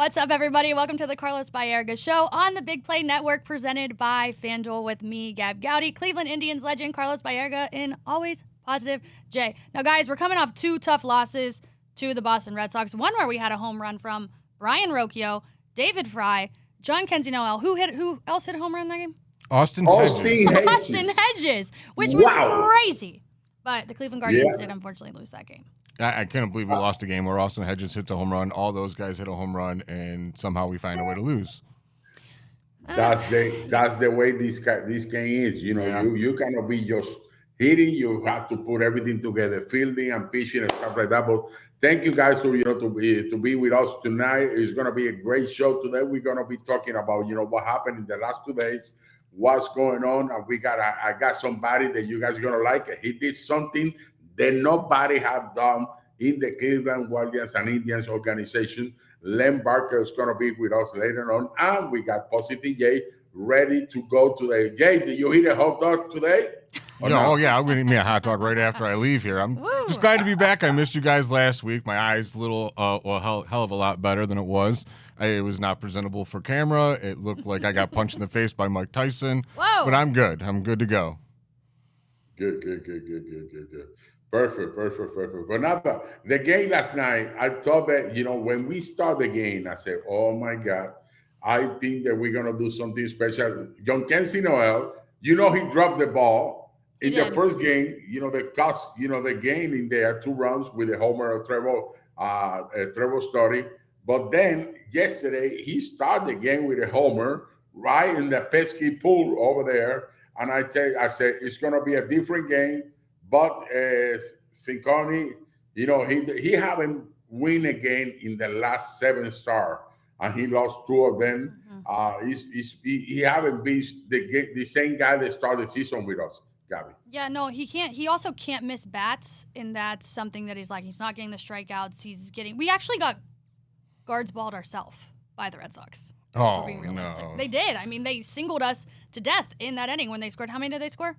What's up, everybody? Welcome to the Carlos Baerga Show on the Big Play Network, presented by FanDuel with me, Gab Gowdy, Cleveland Indians legend Carlos Baerga, and always positive Jay. Now, guys, we're coming off two tough losses to the Boston Red Sox. One where we had a home run from Brian Rocchio, David Fry, John Kenzie Noel. Who else hit a home run in that game? Austin Hedges. Austin Hedges, which was crazy. But the Cleveland Guardians did unfortunately lose that game. I can't believe we lost a game where Austin Hedges hits a home run. All those guys hit a home run, and somehow we find a way to lose. That's the way this game is. You know, you cannot be just hitting. You have to put everything together, fielding and pitching and stuff like that. But thank you guys to be with us tonight. It's gonna be a great show today. We're gonna be talking about what happened in the last 2 days, what's going on, and I got somebody that you guys are gonna like. He did something that nobody had done in the Cleveland Guardians and Indians organization. Len Barker is going to be with us later on. And we got Positive Jay ready to go today. Jay, did you eat a hot dog today? Oh, yeah. I'm going to eat me a hot dog right after I leave here. I'm just glad to be back. I missed you guys last week. My eyes a little, hell of a lot better than it was. It was not presentable for camera. It looked like I got punched in the face by Mike Tyson. Whoa. But I'm good. I'm good to go. Good. Perfect. But now the game last night, I thought that, when we start the game, I said, oh my God, I think that we're going to do something special. John Kenzie Noel, he dropped the ball in the first game, the game in there, 2 runs with a homer of Trevor Story. But then yesterday, he started the game with a homer right in the pesky pool over there. And I said, it's going to be a different game. But Cinconi, he haven't win again in the last 7 stars, and he lost 2 of them. He haven't been the same guy that started the season with us, Gabby. Yeah, no, he can't. He also can't miss bats, and that's something that he's not getting the strikeouts. We actually got guards balled ourselves by the Red Sox. Oh, no. They did. I mean, they singled us to death in that inning when they scored. How many did they score?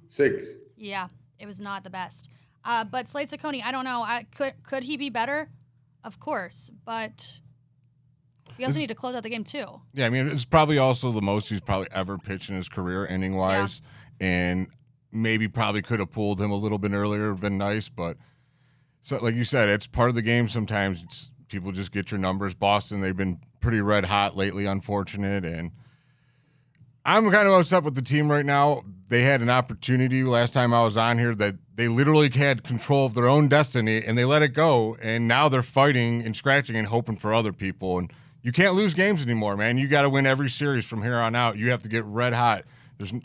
6. Yeah. It was not the best. But Slade Ciccone, I don't know. Could he be better? Of course. But we also need to close out the game, too. Yeah, I mean, it's probably also the most he's probably ever pitched in his career, inning-wise. Yeah. And maybe probably could have pulled him a little bit earlier, been nice. But so, like you said, it's part of the game sometimes. People just get your numbers. Boston, they've been pretty red hot lately, unfortunate. And I'm kind of upset with the team right now. They had an opportunity last time I was on here that they literally had control of their own destiny, and they let it go. And now they're fighting and scratching and hoping for other people. And you can't lose games anymore, man. You got to win every series from here on out. You have to get red hot.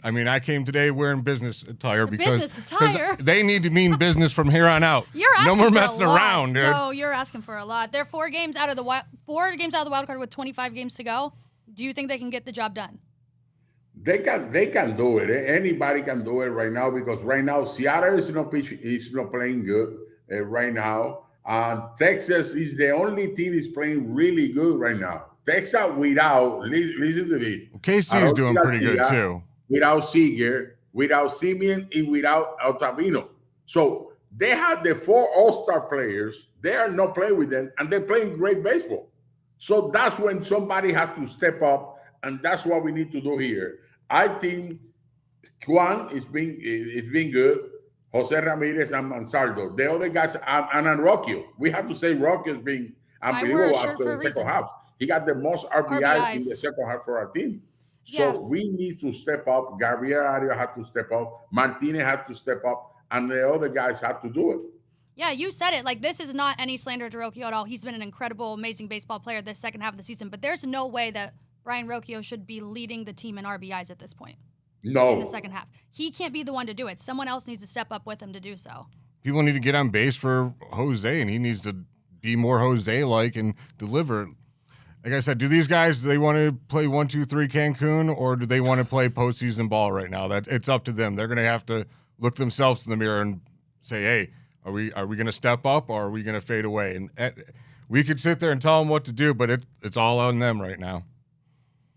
I came today wearing business attire because they need to mean business from here on out. No more messing around, dude. No, you're asking for a lot. They're 4 games out of the wild card with 25 games to go. Do you think they can get the job done? They can do it. Anybody can do it right now, because right now Seattle is not playing good right now. Texas is the only team is playing really good right now. Texas listen to this. KC is doing pretty good too. Without Seager, without Simeon, and without Altavino. So they have the 4 all-star players. They are not playing with them, and they're playing great baseball. So that's when somebody has to step up, and that's what we need to do here. I think Juan is being good. Jose Ramirez and Mansaldo. The other guys, and Rocchio. We have to say Rocchio is being unbelievable after the second half. He got the most RBIs in the second half for our team. So we need to step up. Gabriel Arias had to step up. Martinez had to step up. And the other guys had to do it. Yeah, you said it. Like, this is not any slander to Rocchio at all. He's been an incredible, amazing baseball player this second half of the season. But there's no way that Brian Rocchio should be leading the team in RBIs at this point. No. In the second half. He can't be the one to do it. Someone else needs to step up with him to do so. People need to get on base for Jose, and he needs to be more Jose-like and deliver. Like I said, do these guys, do they want to play 1-2-3 Cancun, or do they want to play postseason ball right now? It's up to them. They're going to have to look themselves in the mirror and say, hey, are we going to step up, or are we going to fade away? And we could sit there and tell them what to do, but it's all on them right now.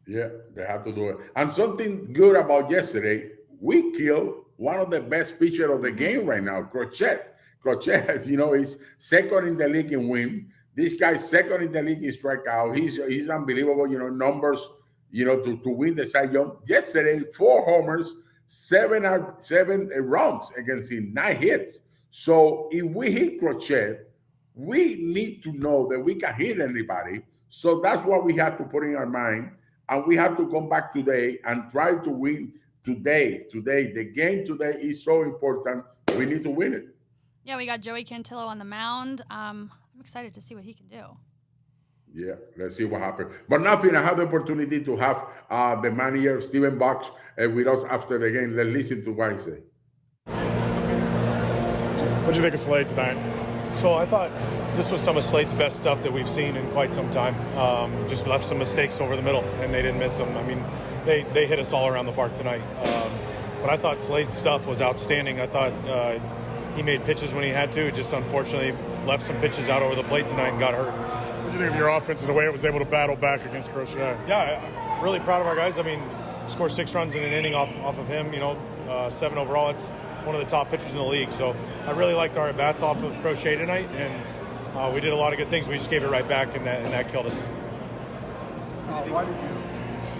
Yeah, they have to do it. And something good about yesterday, we killed one of the best pitchers of the game right now, Crochet. Crochet, is second in the league in win. This guy's second in the league in strikeout. He's unbelievable. Numbers. To win the Cy Young yesterday. 4 homers, 7 runs against him, 9 hits. So if we hit Crochet, we need to know that we can hit anybody. So that's what we have to put in our mind. And we have to come back today and try to win today. The game today is so important. We need to win it. Yeah, we got Joey Cantillo on the mound. I'm excited to see what he can do. Yeah, let's see what happens. But nothing, I had the opportunity to have the manager, Steven Box, with us after the game. Let's listen to what he said. What do you think of Slade tonight? So I thought this was some of Slade's best stuff that we've seen in quite some time. Just left some mistakes over the middle, and they didn't miss them. I mean, they hit us all around the park tonight. But I thought Slade's stuff was outstanding. I thought he made pitches when he had to. Just unfortunately left some pitches out over the plate tonight and got hurt. What do you think of your offense and the way it was able to battle back against Crochet? Yeah, really proud of our guys. I mean, score 6 runs in an inning off of him, 7 overall. It's one of the top pitchers in the league. So I really liked our at-bats off of Crochet tonight, and we did a lot of good things. We just gave it right back, and that killed us.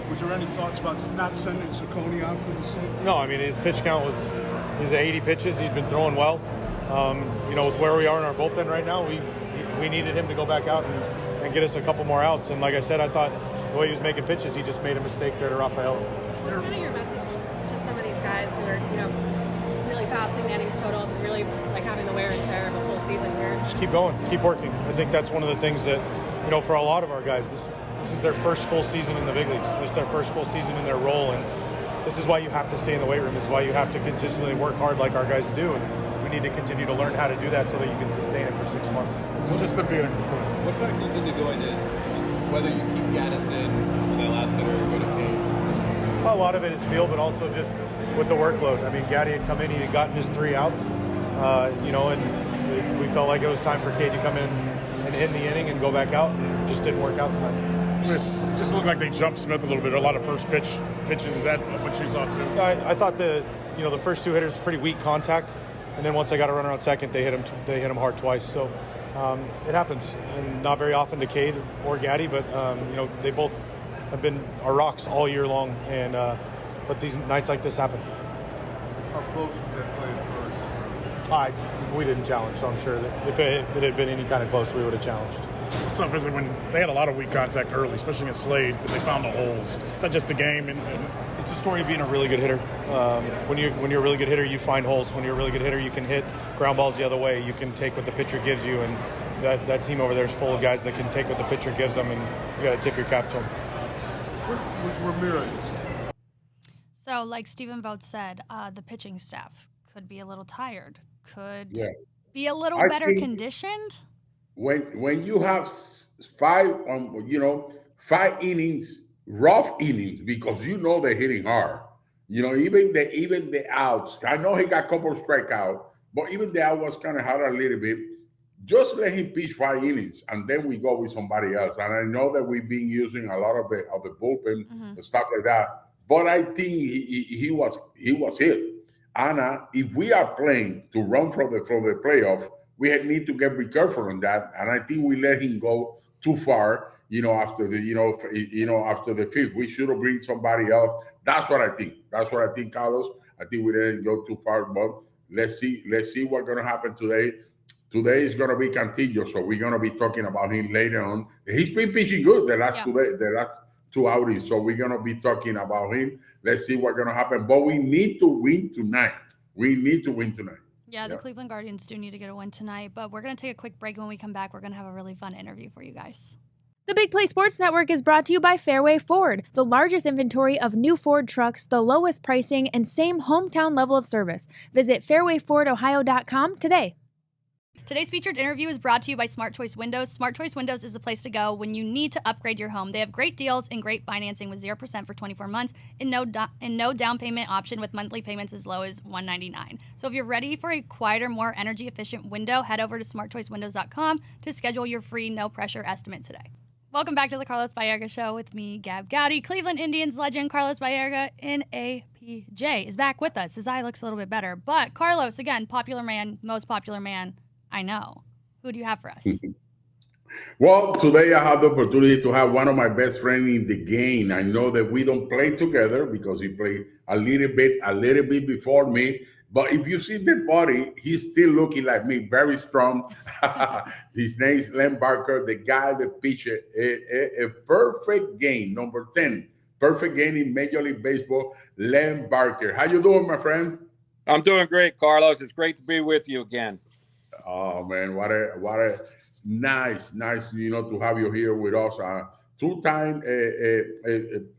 Was there any thoughts about not sending Ciccone out for the 6th? No, I mean, his pitch count was 80 pitches. He's been throwing well. With where we are in our bullpen right now, we needed him to go back out and get us a couple more outs. And like I said, I thought the way he was making pitches, he just made a mistake there to Rafael. What's kind of your message to some of these guys who are, really passing the innings totals and really like having the wear and tear of a full season here? Just keep going, keep working. I think that's one of the things that, for a lot of our guys, this is their first full season in the big leagues. It's their first full season in their role, and this is why you have to stay in the weight room. This is why you have to consistently work hard like our guys do, and we need to continue to learn how to do that so that you can sustain it for 6 months. So just the beginning. What factors into going to whether you keep Gaddis in for that last hitter or go to Cade? A lot of it is feel, but also just with the workload. I mean, Gaddy had come in, he had gotten his 3 outs, and we felt like it was time for Cade to come in and end the inning and go back out, and it just didn't work out tonight. It just looked like they jumped Smith a little bit. A lot of first pitches. Is that what you saw too? I thought the first 2 hitters pretty weak contact, and then once I got a runner on second, they hit him hard twice. So it happens, and not very often to Cade or Gaddy, but they both have been our rocks all year long, and but these nights like this happen. How close was that play at first? We didn't challenge, so I'm sure that if it had been any kind of close, we would have challenged. It's tough, isn't it, when they had a lot of weak contact early, especially against Slade, but they found the holes. It's not just a game. And it's a story of being a really good hitter. When you're a really good hitter, you find holes. When you're a really good hitter, you can hit ground balls the other way. You can take what the pitcher gives you, and that team over there is full of guys that can take what the pitcher gives them, and you got to tip your cap to them. With Ramirez. So, like Stephen Vogt said, the pitching staff could be a little tired, could be a little better conditioned. When you have 5 innings, rough innings, because they're hitting hard. Even the outs. I know he got a couple of strikeouts, but even the out was kind of hard a little bit. Just let him pitch 5 innings, and then we go with somebody else. And I know that we've been using a lot of the bullpen and stuff like that. But I think he was hit. Anna, if we are playing to run from the playoff, we need to get very careful on that. And I think we let him go too far. After the 5th, we should have bring somebody else. That's what I think. Carlos. I think we didn't go too far, but let's see what's going to happen today. Today is going to be Cantillo, so we're going to be talking about him later on. He's been pitching good the last 2 outings, so we're going to be talking about him. Let's see what's going to happen. But we need to win tonight. Yeah, the Cleveland Guardians do need to get a win tonight, but we're going to take a quick break. When we come back, we're going to have a really fun interview for you guys. The Big Play Sports Network is brought to you by Fairway Ford, the largest inventory of new Ford trucks, the lowest pricing, and same hometown level of service. Visit fairwayfordohio.com today. Today's featured interview is brought to you by Smart Choice Windows. Smart Choice Windows is the place to go when you need to upgrade your home. They have great deals and great financing with 0% for 24 months and no down payment option with monthly payments as low as $199. So if you're ready for a quieter, more energy-efficient window, head over to smartchoicewindows.com to schedule your free no-pressure estimate today. Welcome back to the Carlos Baerga Show with me, Gab Gowdy. Cleveland Indians legend Carlos Baerga in APJ is back with us. His eye looks a little bit better. But Carlos, again, popular man, most popular man I know. Who do you have for us? Well, today I have the opportunity to have one of my best friends in the game. I know that we don't play together because he played a little bit before me. But if you see the body, he's still looking like me, very strong. His name is Len Barker, the guy that pitched a perfect game, number 10, perfect game in Major League Baseball. Len Barker, how you doing, my friend? I'm doing great, Carlos. It's great to be with you again. Oh man, what a nice, to have you here with us. Two-time,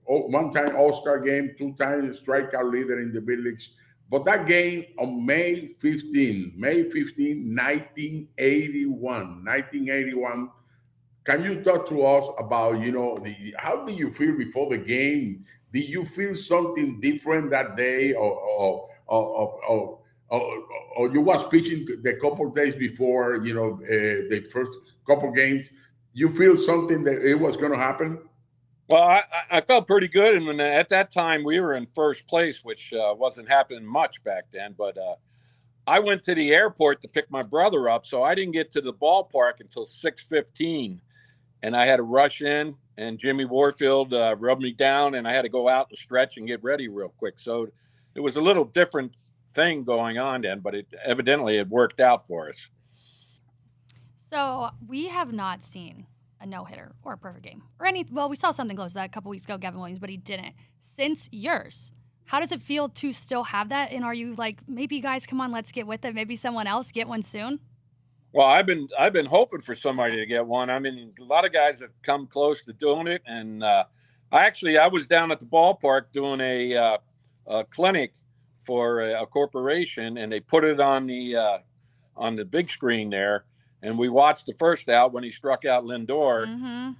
one-time All-Star game, two-time strikeout leader in the big leagues. But that game on May 15, 1981. Can you talk to us about, how did you feel before the game? Did you feel something different that day, or you was pitching the couple of days before, the first couple games? You feel something that it was going to happen? Well, I felt pretty good, and at that time we were in first place, which wasn't happening much back then. But I went to the airport to pick my brother up, so I didn't get to the ballpark until 6:15, and I had to rush in. And Jimmy Warfield rubbed me down, and I had to go out and stretch and get ready real quick. So it was a little different thing going on then, but it worked out for us. So we have not seen a no-hitter or a perfect game or any. Well, we saw something close to that a couple weeks ago, Gavin Williams, but he didn't. Since yours, how does it feel to still have that? And are you like, maybe guys, come on, let's get with it. Maybe someone else get one soon. Well, I've been hoping for somebody to get one. I mean, a lot of guys have come close to doing it, and I was down at the ballpark doing a clinic for a corporation, and they put it on the big screen there, and we watched the first out when he struck out Lindor,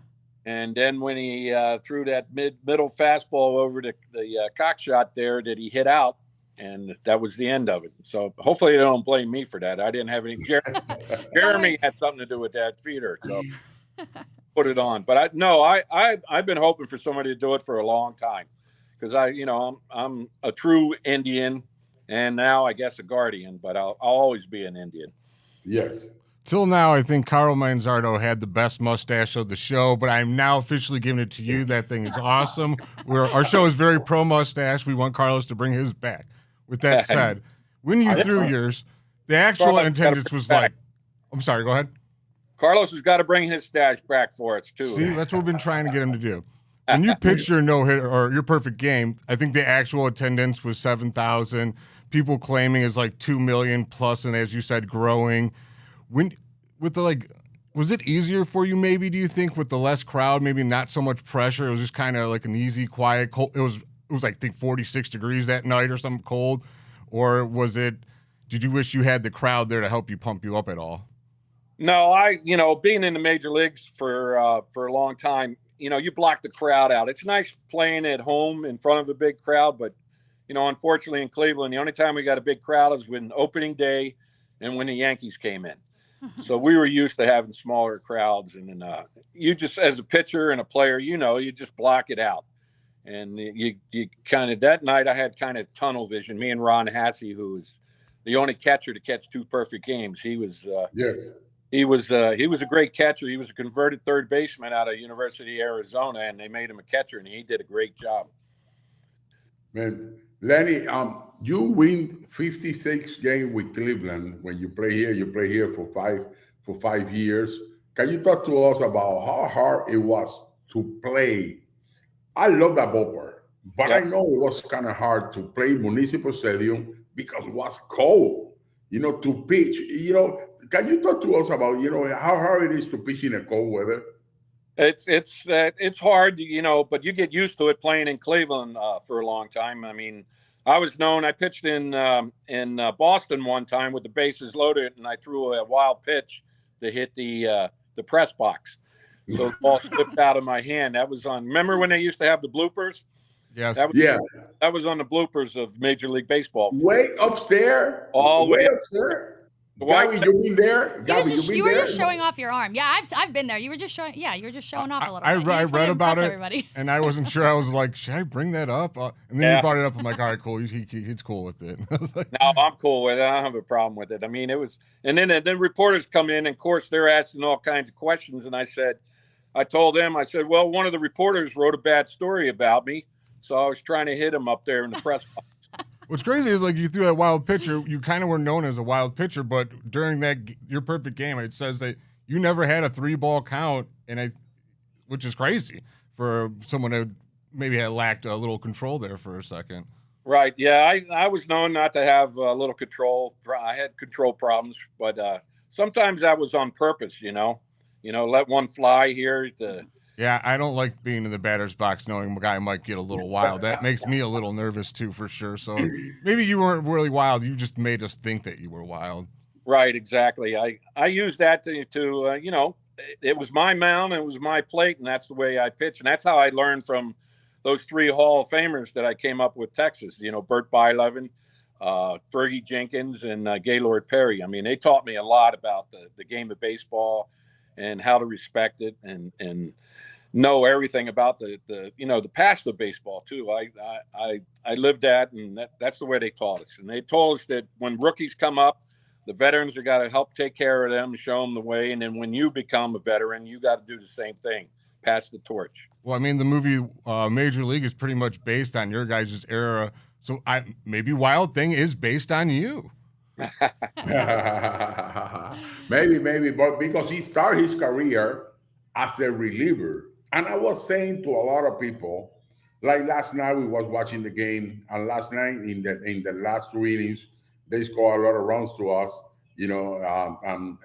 and then when he threw that middle fastball over the cock shot there that he hit out, and that was the end of it. So hopefully they don't blame me for that. I didn't have any. Jeremy had something to do with that feeder, so put it on. But I've been hoping for somebody to do it for a long time, because I'm a true Indian, and now I guess a Guardian, but I'll always be an Indian. Yes. Till now, I think Carl Manzardo had the best mustache of the show, but I'm now officially giving it to you. That thing is awesome. Our show is very pro mustache. We want Carlos to bring his back. With that said, when you threw yours, the actual attendance was like, I'm sorry, go ahead. Carlos has got to bring his stash back for us, too. See, that's what we've been trying to get him to do. When you pitched your no-hitter or your perfect game, I think the actual attendance was 7,000. People claiming it's like 2 million plus, and as you said, growing. Was it easier for you, maybe, do you think, with the less crowd, maybe not so much pressure? It was just kind of like an easy, quiet, cold. It was like, I think 46 degrees that night or something cold. Or did you wish you had the crowd there to help you pump you up at all? No, being in the major leagues for a long time, you block the crowd out. It's nice playing at home in front of a big crowd, but, unfortunately in Cleveland, the only time we got a big crowd is when opening day and when the Yankees came in. So we were used to having smaller crowds, and then you just, as a pitcher and a player, you just block it out. And you kind of, that night I had kind of tunnel vision. Me and Ron Hassey, who was the only catcher to catch 2 perfect games. He was he was a great catcher. He was a converted third baseman out of University of Arizona, and they made him a catcher, and he did a great job. Man, Lenny, you win 56 games with Cleveland. When you play here for 5 years. Can you talk to us about how hard it was to play? I love that ballpark, but I know it was kind of hard to play Municipal Stadium because it was cold, to pitch. Can you talk to us about, how hard it is to pitch in a cold weather? It's hard, but you get used to it playing in Cleveland for a long time. I mean, I pitched in Boston one time with the bases loaded, and I threw a wild pitch to hit the press box. So the ball slipped out of my hand. That was on. Remember when they used to have the bloopers? Yes. That was on the bloopers of Major League Baseball. Way upstairs. All way upstairs. Gabby, you been there? Gabby, You were just showing off your arm. Yeah, I've been there. You were just showing. Yeah, you were just showing off a little bit. I read about it, everybody. and I wasn't sure. I was like, should I bring that up? And then you brought it up. I'm like, all right, cool. He's cool with it. I was like, No, I'm cool with it. I don't have a problem with it. I mean, it was, and then reporters come in, and of course they're asking all kinds of questions. And I told them, well, one of the reporters wrote a bad story about me, so I was trying to hit him up there in the press box. What's crazy is like you threw that wild pitcher. You kind of were known as a wild pitcher, but during that your perfect game, it says that you never had a 3-ball count, which is crazy for someone who maybe had lacked a little control there for a second. Right. Yeah, I was known not to have a little control. I had control problems, but sometimes that was on purpose. Let one fly here. Yeah, I don't like being in the batter's box knowing a guy might get a little wild. That makes me a little nervous too, for sure. So maybe you weren't really wild. You just made us think that you were wild. Right, exactly. I used that to it was my mound, and it was my plate, and that's the way I pitched. And that's how I learned from those 3 Hall of Famers that I came up with Texas, Bert Bylevin, Fergie Jenkins, and Gaylord Perry. I mean, they taught me a lot about the game of baseball and how to respect it and know everything about the past of baseball too. I lived that, and that's the way they taught us. And they told us that when rookies come up, the veterans are got to help take care of them, show them the way. And then when you become a veteran, you got to do the same thing, pass the torch. Well, I mean, the movie Major League is pretty much based on your guys' era. So maybe Wild Thing is based on you. maybe, but because he started his career as a reliever. And I was saying to a lot of people, like last night we was watching the game, and last night in the last 2 innings, they scored a lot of runs to us.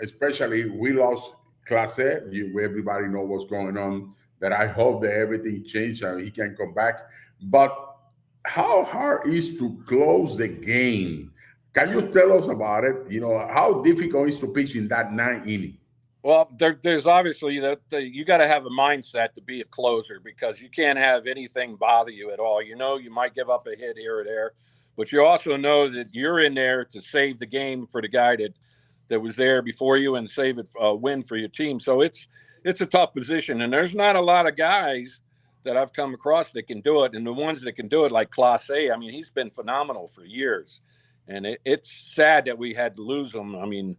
Especially we lost Crochet. Everybody know what's going on. That I hope that everything changed and he can come back. But how hard is to close the game? Can you tell us about it? How difficult is to pitch in that 9th inning? Well, there's obviously you got to have a mindset to be a closer, because you can't have anything bother you at all. You might give up a hit here or there, but you also know that you're in there to save the game for the guy that was there before you and save it win for your team. So it's a tough position, and there's not a lot of guys that I've come across that can do it. And the ones that can do it, like Crochet, I mean, he's been phenomenal for years, and it's sad that we had to lose him. I mean,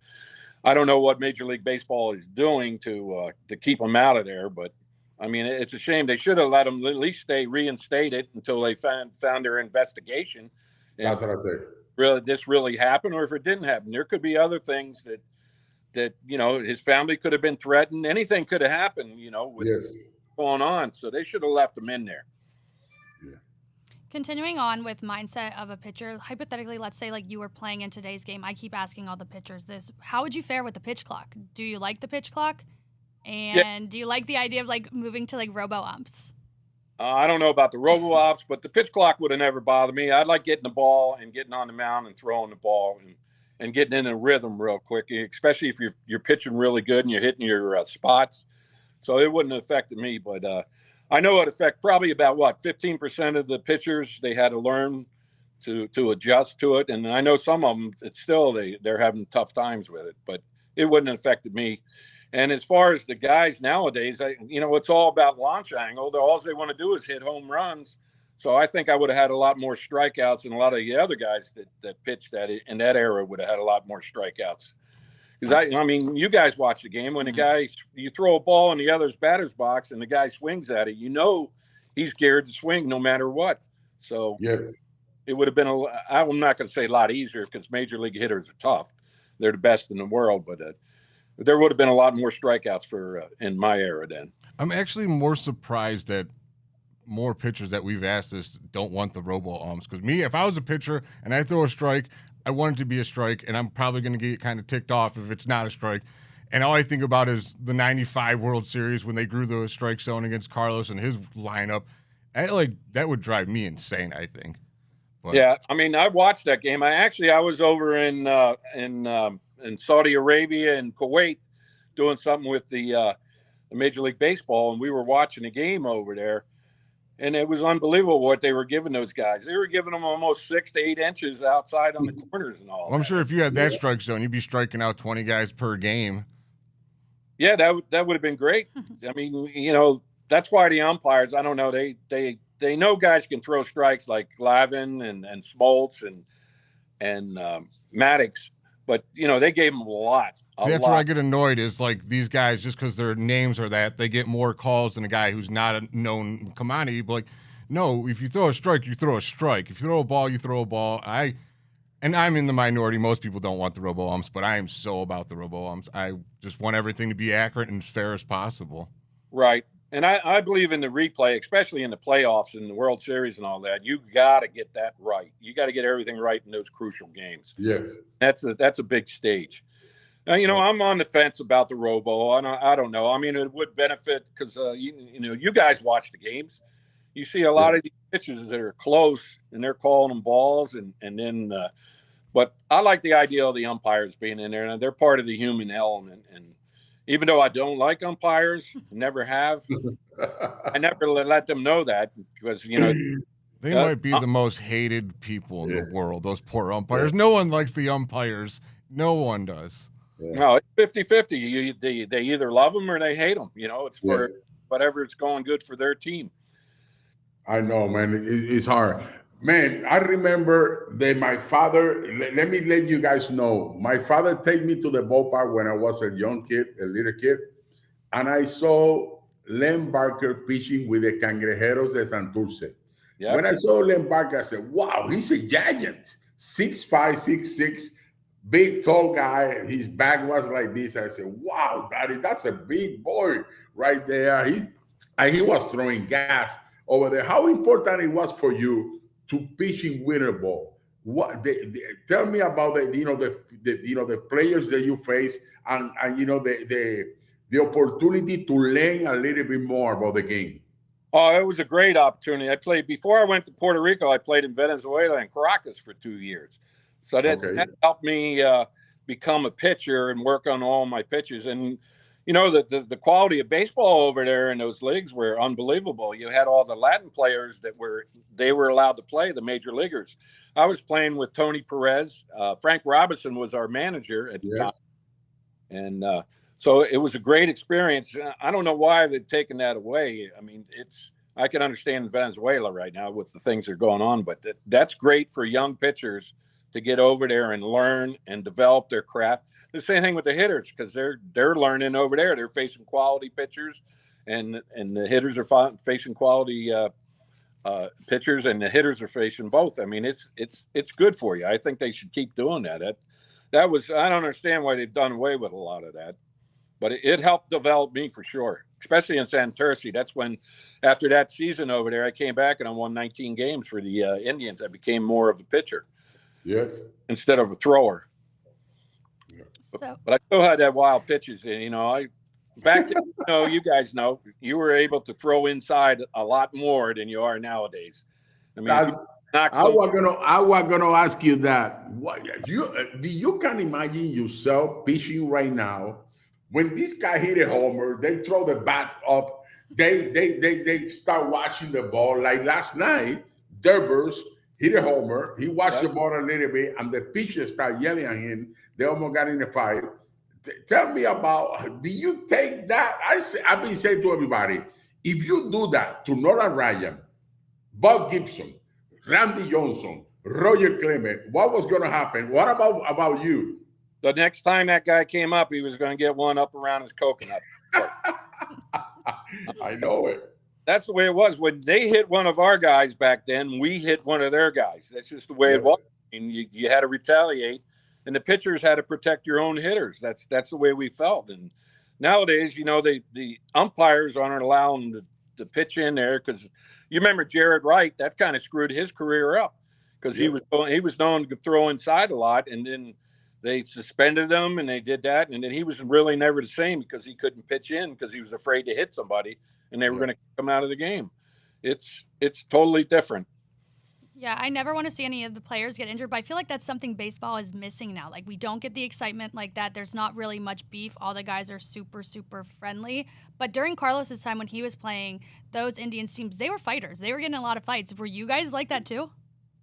I don't know what Major League Baseball is doing to keep him out of there, but I mean, it's a shame. They should have let him at least stay reinstated until they found their investigation. And that's what I say. Really, this really happened, or if it didn't happen, there could be other things that his family could have been threatened. Anything could have happened, with going on. So they should have left him in there. Continuing on with mindset of a pitcher, hypothetically, let's say like you were playing in today's game. I keep asking all the pitchers this. How would you fare with the pitch clock? Do you like the pitch clock? And do you like the idea of like moving to like robo-umps? I don't know about the robo-ops, but the pitch clock would have never bothered me. I'd like getting the ball and getting on the mound and throwing the ball and getting in a rhythm real quick, especially if you're pitching really good and you're hitting your spots. So it wouldn't have affected me, but I know it affect probably about 15% of the pitchers. They had to learn to adjust to it, and I know some of them it's still they're having tough times with it, but it wouldn't have affected me. And as far as the guys nowadays, it's all about launch angle. All they want to do is hit home runs. So I think I would have had a lot more strikeouts, and a lot of the other guys that pitched in that era would have had a lot more strikeouts. Because I mean, you guys watch the game when you throw a ball in the other's batter's box and the guy swings at it, he's geared to swing no matter what. So yes, it would have been I'm not going to say a lot easier, because major league hitters are tough. They're the best in the world, but there would have been a lot more strikeouts in my era then. I'm actually more surprised that more pitchers that we've asked this don't want the robo-umps. Because if I was a pitcher and I throw a strike, I want it to be a strike, and I'm probably going to get kind of ticked off if it's not a strike. And all I think about is the 95 World Series when they grew the strike zone against Carlos and his lineup. That would drive me insane, I think. But, yeah, I mean, I watched that game. I was over in Saudi Arabia and Kuwait doing something with the Major League Baseball, and we were watching the game over there. and it was unbelievable what they were giving those guys. They were giving them almost 6 to 8 inches outside on the corners and all. Well, I'm sure if you had that strike zone, you'd be striking out 20 guys per game. Yeah, that would have been great. I mean, you know, that's why the umpires, I don't know, they know guys can throw strikes like Glavin and Smoltz and Maddox, but you know, they gave them a lot. See, that's where I get annoyed is like these guys, just because their names are that, they get more calls than a guy who's not a known commodity. But like, no, if you throw a strike, you throw a strike. If you throw a ball, you throw a ball. And I'm in the minority. Most people don't want the robo-umps, but I am so about the robo-umps. I just want everything to be accurate and as fair as possible. Right. And I believe in the replay, especially in the playoffs and the World Series and all that. You got to get that right. You got to get everything right in those crucial games. Yes. That's a big stage. Now, you know, I'm on the fence about the robo. I don't know. I mean, it would benefit because, you know, you guys watch the games. You see a lot of these pitches that are close, and they're calling them balls. And then but I like the idea of the umpires being in there, and they're part of the human element. And even though I don't like umpires, never have, I never let them know that because, you know. They might be the most hated people in the world, those poor umpires. No one likes the umpires. No one does. No, it's 50-50. They either love them or they hate them. You know, it's for whatever it's going good for their team. I know, man. It's hard. Man, I remember that my father, let me let you guys know, my father take me to the ballpark when I was a young kid, a little kid, and I saw Len Barker pitching with the Cangrejeros de Santurce. Yep. When I saw Len Barker, I said, wow, he's a giant. 6'5", 6'6", big, tall guy. His back was like this. I said, wow, Daddy, that's a big boy right there. He was throwing gas over there. How important it was for you to pitch in winter ball? Tell me about the players that you face and you know the opportunity to learn a little bit more about the game. Oh, it was a great opportunity. I played before I went to Puerto Rico. I played in Venezuela and Caracas for 2 years. So that helped me become a pitcher and work on all my pitches. And, you know, the quality of baseball over there in those leagues were unbelievable. You had all the Latin players that were allowed to play, the major leaguers. I was playing with Tony Perez. Frank Robinson was our manager at the time. And so it was a great experience. I don't know why they've taken that away. I mean, I can understand Venezuela right now with the things that are going on, but that's great for young pitchers to get over there and learn and develop their craft. The same thing with the hitters because they're learning over there. They're facing quality pitchers, and the hitters are facing quality pitchers, and the hitters are facing both. I mean, it's good for you. I think they should keep doing that. I don't understand why they've done away with a lot of that, but it helped develop me for sure, especially in Santurce. That's when, after that season over there, I came back and I won 19 games for the Indians. I became more of a pitcher. Yes. Instead of a thrower. So. But I still had that wild pitches. And, you know, back then, you know, you guys know, you were able to throw inside a lot more than you are nowadays. I mean, I was gonna ask you that. You can imagine yourself pitching right now. When this guy hit a homer, they throw the bat up. They start watching the ball. Like last night, Derbers hit a homer. He watched the ball a little bit, and the pitcher started yelling at him. They almost got in a fight. Tell me about, do you take that? I've been saying to everybody, if you do that to Nolan Ryan, Bob Gibson, Randy Johnson, Roger Clement, what was going to happen? What about you? The next time that guy came up, he was going to get one up around his coconut. I know it. That's the way it was. When they hit one of our guys back then, we hit one of their guys. That's just the way it was. And you had to retaliate, and the pitchers had to protect your own hitters. That's the way we felt. And nowadays, you know, the umpires aren't allowing them to pitch in there because you remember Jared Wright. That kind of screwed his career up because he was known to throw inside a lot, and then they suspended him, and they did that, and then he was really never the same because he couldn't pitch in because he was afraid to hit somebody, and they were going to kick him out of the game. It's totally different. Yeah, I never want to see any of the players get injured, but I feel like that's something baseball is missing now. Like, we don't get the excitement like that. There's not really much beef. All the guys are super, super friendly. But during Carlos's time when he was playing, those Indians teams, they were fighters. They were getting a lot of fights. Were you guys like that too?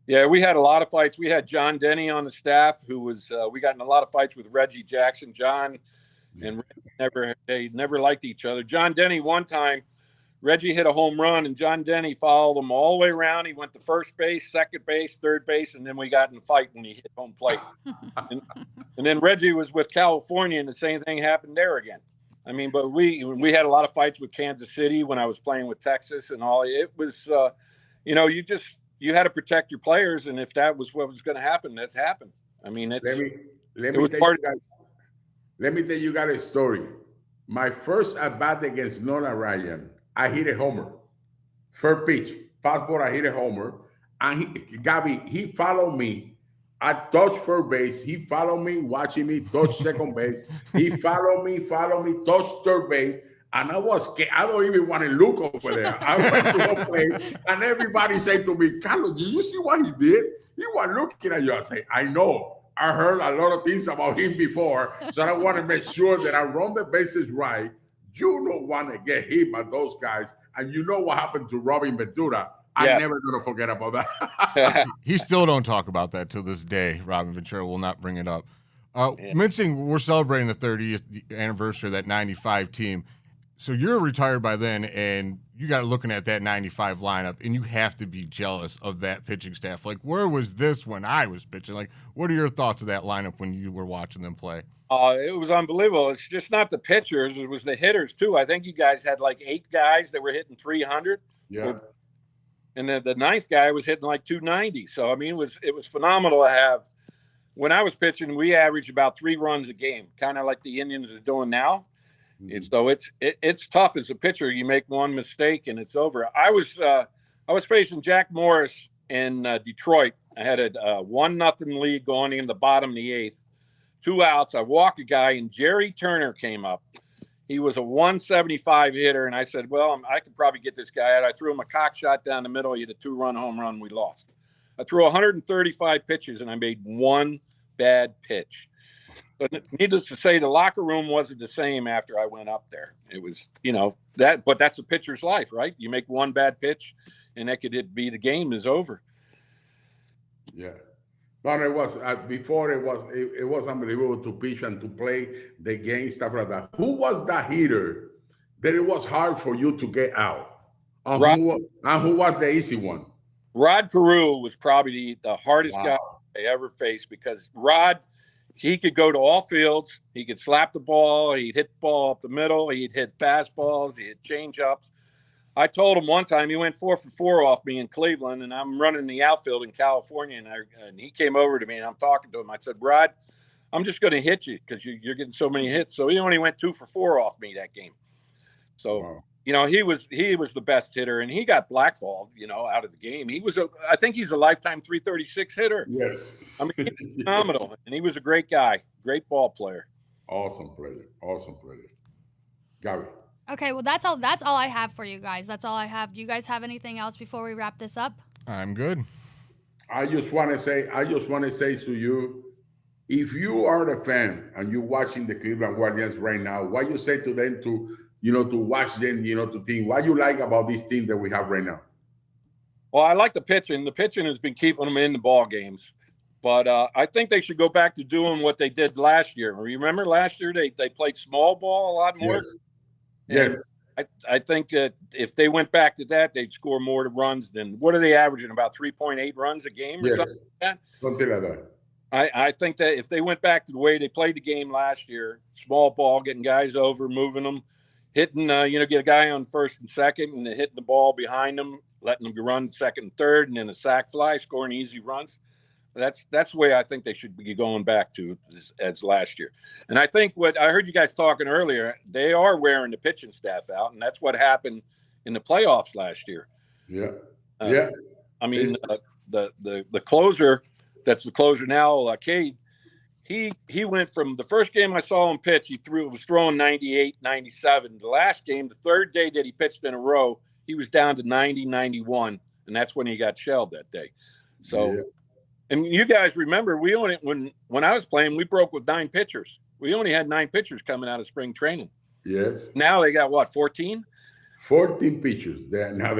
Yeah, we had a lot of fights. We had John Denny on the staff, who was we got in a lot of fights with Reggie Jackson. John and Reggie they never liked each other. John Denny, one time, Reggie hit a home run, and John Denny followed him all the way around. He went to first base, second base, third base, and then we got in a fight when he hit home plate. and then Reggie was with California, and the same thing happened there again. I mean, but we had a lot of fights with Kansas City when I was playing with Texas and all. It was, you had to protect your players, and if that was what was going to happen, that's happened. I mean, let me tell you guys a story. My first at bat against Nolan Ryan, I hit a homer. First pitch, fastball, I hit a homer. And he followed me. I touched first base. He followed me, watching me touch second base. He followed me, touch third base. And I don't even want to look over there. I went to a place, and everybody said to me, Carlos, did you see what he did? He was looking at you. I say, I know. I heard a lot of things about him before, so I want to make sure that I run the bases right. You don't want to get hit by those guys. And you know what happened to Robin Ventura. I'm never going to forget about that. He still don't talk about that to this day. Robin Ventura will not bring it up. Mentioning we're celebrating the 30th anniversary of that 95 team. So you're retired by then, and you got looking at that 95 lineup, and you have to be jealous of that pitching staff. Like, where was this when I was pitching? Like, what are your thoughts of that lineup when you were watching them play? It was unbelievable. It's just not the pitchers. It was the hitters, too. I think you guys had like 8 guys that were hitting 300. Yeah. And then the 9th guy was hitting like 290. So, I mean, it was phenomenal to have. When I was pitching, we averaged about 3 runs a game, kind of like the Indians are doing now. So it's tough as a pitcher. You make one mistake and it's over. I was facing Jack Morris in Detroit. I had a 1-0 lead going in the bottom of the 8th. 2 outs. I walk a guy, and Jerry Turner came up. He was a 175 hitter, and I said, well, I could probably get this guy out. I threw him a cock shot down the middle. He had a 2-run home run. We lost. I threw 135 pitches, and I made 1 bad pitch. But needless to say, the locker room wasn't the same after I went up there. It was, but that's a pitcher's life, right? You make 1 bad pitch, and that could be the game is over. Yeah. No, it was before. It was unbelievable to pitch and to play the game, stuff like that. Who was that hitter that it was hard for you to get out? Who was the easy one? Rod Carew was probably the hardest guy I ever faced, because Rod, he could go to all fields. He could slap the ball. He'd hit the ball up the middle. He'd hit fastballs. He hit change-ups. I told him one time, he went 4 for 4 off me in Cleveland, and I'm running the outfield in California, and he came over to me, and I'm talking to him. I said, Rod, I'm just going to hit you because you're getting so many hits. So he only went 2 for 4 off me that game. So, he was the best hitter, and he got blackballed, out of the game. I think he's a lifetime 336 hitter. Yes. I mean, he's phenomenal, and he was a great guy, great ball player. Awesome player. Gary. Okay, well, that's all I have for you guys. That's all I have. Do you guys have anything else before we wrap this up? I'm good. I just want to say to you, if you are a fan and you're watching the Cleveland Guardians right now, what you say to them to watch them, to think, what you like about this team that we have right now? Well, I like the pitching. The pitching has been keeping them in the ball games. But I think they should go back to doing what they did last year. Remember last year they played small ball a lot more? Yes. I think that if they went back to that, they'd score more runs than – what are they averaging, about 3.8 runs a game or something like that? Something like that. I think that if they went back to the way they played the game last year, small ball, getting guys over, moving them, hitting, get a guy on first and second and hitting the ball behind them, letting them run second and third, and then a sac fly, scoring easy runs. That's the way I think they should be going back to as last year. And I think what I heard you guys talking earlier, they are wearing the pitching staff out, and that's what happened in the playoffs last year. Yeah. I mean, the closer, that's the closer now, Cade, he went from the first game I saw him pitch, was throwing 98, 97. The last game, the third day that he pitched in a row, he was down to 90, 91, and that's when he got shelled that day. So, and you guys remember, we only when I was playing, we broke with 9 pitchers. We only had 9 pitchers coming out of spring training. Yes. Now they got what, 14? 14 pitchers. Now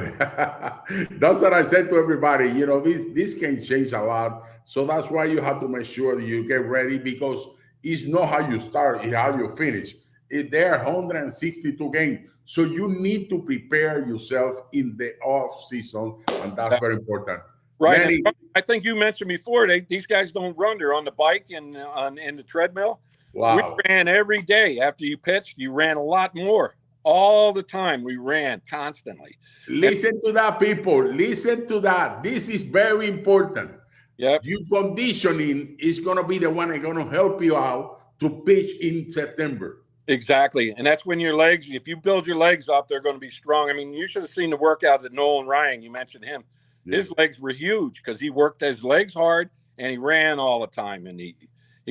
that's what I said to everybody. You know, this can change a lot. So that's why you have to make sure you get ready, because it's not how you start, it's how you finish. There are 162 games. So you need to prepare yourself in the off season, and that's very important. Right. Lenny, I think you mentioned before, these guys don't run. They're on the bike and in the treadmill. wow. We ran every day. After you pitched, you ran a lot more. All the time we ran constantly. Listen to that, people. Listen to that. This is very important. Yep. Your conditioning is going to be the one that's going to help you out to pitch in September. Exactly. And that's when your legs, if you build your legs up, they're going to be strong. I mean, you should have seen the workout that Nolan Ryan, you mentioned him. Yeah. His legs were huge because he worked his legs hard and he ran all the time. And he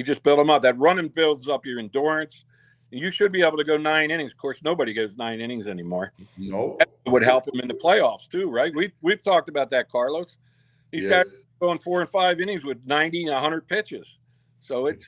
just built them up. That running builds up your endurance. You should be able to go 9 innings. Of course, nobody goes 9 innings anymore. No. That would help him in the playoffs too, right? We've talked about that, Carlos. These guys going 4 and 5 innings with 90 and 100 pitches. So it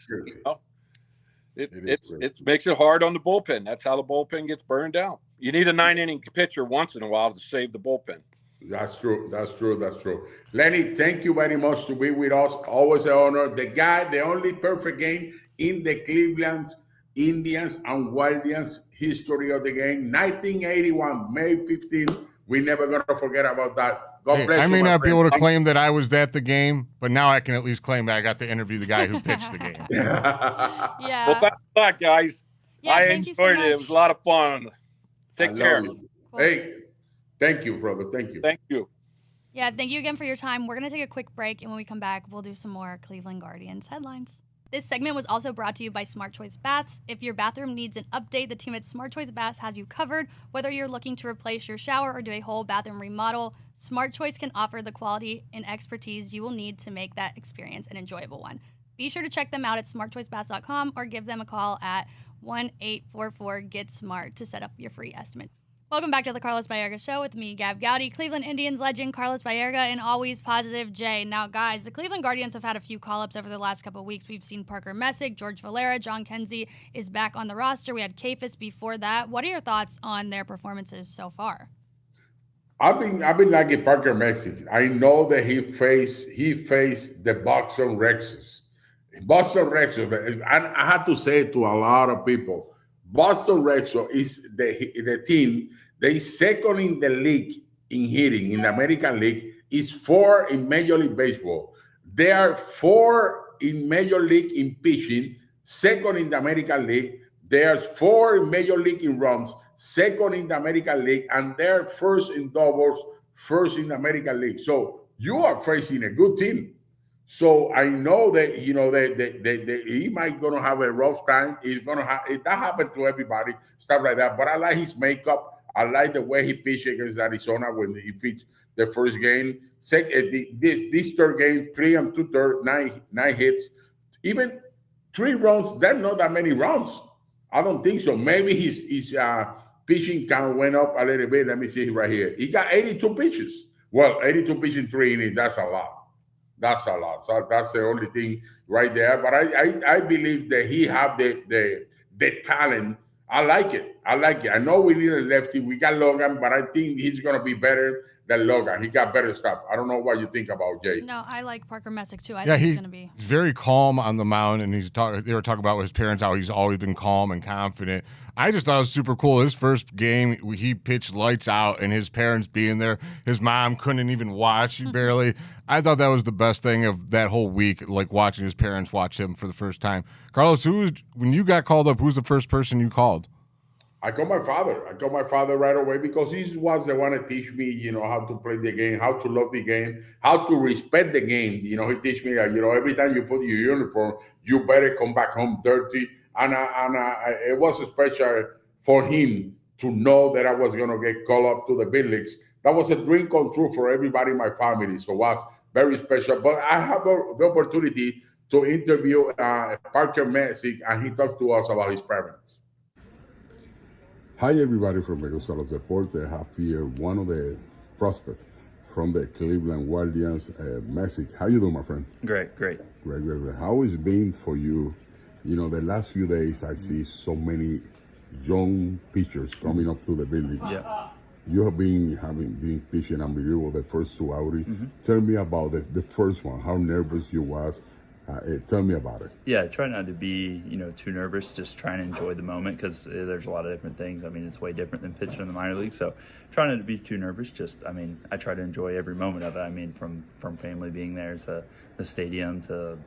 makes it hard on the bullpen. That's how the bullpen gets burned out. You need a 9-inning pitcher once in a while to save the bullpen. That's true. That's true. That's true. Lenny, thank you very much to be with us. Always an honor. The only perfect game in the Cleveland Indians and Guardians history of the game. 1981, May 15th. We're never going to forget about that. God bless you. I may not be able to claim that I was at the game, but now I can at least claim that I got to interview the guy who pitched the game. Yeah. Well, thanks a lot, guys. Yeah, I enjoyed it. It was a lot of fun. Take care. Hey, thank you, brother. Thank you. Thank you. Yeah, thank you again for your time. We're going to take a quick break, and when we come back, we'll do some more Cleveland Guardians headlines. This segment was also brought to you by Smart Choice Baths. If your bathroom needs an update, the team at Smart Choice Baths has you covered. Whether you're looking to replace your shower or do a whole bathroom remodel, Smart Choice can offer the quality and expertise you will need to make that experience an enjoyable one. Be sure to check them out at smartchoicebaths.com or give them a call at 1-844-GET-SMART to set up your free estimate. Welcome back to the Carlos Baerga Show with me, Gab Gowdy, Cleveland Indians legend Carlos Baerga, and always positive Jay. Now, guys, the Cleveland Guardians have had a few call-ups over the last couple of weeks. We've seen Parker Messick, George Valera, John Kenzie is back on the roster. We had Kafis before that. What are your thoughts on their performances so far? I've been liking Parker Messick. I know that he faced the Boston Red Sox. And I have to say to a lot of people, Boston Red Sox is the team. They second in the league in hitting in the American League, is 4 in Major League Baseball. They are 4 in Major League in pitching, second in the American League. There's 4 in Major League in runs, second in the American League, and they're first in doubles, first in the American League. So you are facing a good team. So I know that he might gonna have a rough time. He's gonna have that happened to everybody, stuff like that. But I like his makeup. I like the way he pitched against Arizona when he pitched the first game. This third game, 3 2/3, 9 hits, even 3 runs. There's not that many runs. I don't think so. Maybe his pitching count went up a little bit. Let me see right here. He got 82 pitches. Well, 82 pitches in 3 innings. That's a lot. That's a lot. So that's the only thing right there. But I believe that he have the talent. I like it. I know we need a lefty. We got Logan, but I think he's going to be better than Logan. He got better stuff. I don't know what you think about Jay. No, I like Parker Messick too. I think he's going to be very calm on the mound, and they were talking about with his parents how he's always been calm and confident. I just thought it was super cool. His first game, he pitched lights out, and his parents being there. His mom couldn't even watch, barely. I thought that was the best thing of that whole week, like watching his parents watch him for the first time. Carlos, when you got called up, who's the first person you called? I called my father. I called my father right away because he was the one to teach me, how to play the game, how to love the game, how to respect the game. He teach me that, every time you put your uniform, you better come back home dirty. And it was special for him to know that I was going to get called up to the big leagues. That was a dream come true for everybody in my family. So it was very special. But I had the opportunity to interview Parker Messick, and he talked to us about his parents. Hi, everybody from Me Gusta Los Deportes. I have here one of the prospects from the Cleveland Guardians, Messick. How you doing, my friend? Great. Great. How has it been for you? You know, the last few days I see so many young pitchers coming up to the buildings. Yeah. You have been pitching unbelievable the first two outings. Tell me about the first one. How nervous you was. Tell me about it. Yeah, I try not to be, too nervous. Just trying to enjoy the moment because there's a lot of different things. I mean, it's way different than pitching in the minor league. So, trying not to be too nervous. I try to enjoy every moment of it. I mean, from family being there to the stadium to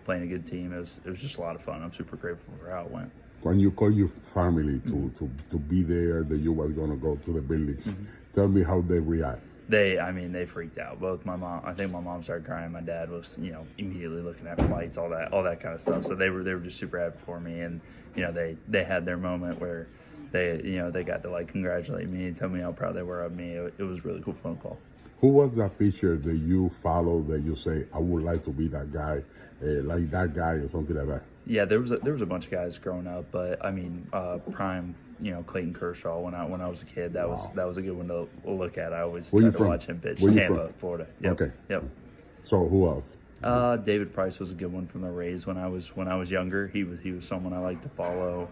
playing a good team. It was just a lot of fun. I'm super grateful for how it went. When you call your family to be there, that you was gonna go to the buildings, tell me how they react. They freaked out. Both my mom, I think my mom started crying. My dad was, immediately looking at flights, all that kind of stuff. So they were just super happy for me, and they had their moment where they got to congratulate me and tell me how proud they were of me. It was a really cool phone call. Who was that pitcher that you follow that you say, I would like to be that guy, like that guy or something like that? Yeah, there was a bunch of guys growing up, but prime, Clayton Kershaw when I was a kid, that was a good one to look at. I always tried to watch him pitch. Tampa, Florida. Yep. Okay. Yep. So who else? David Price was a good one from the Rays when I was younger. He was someone I liked to follow.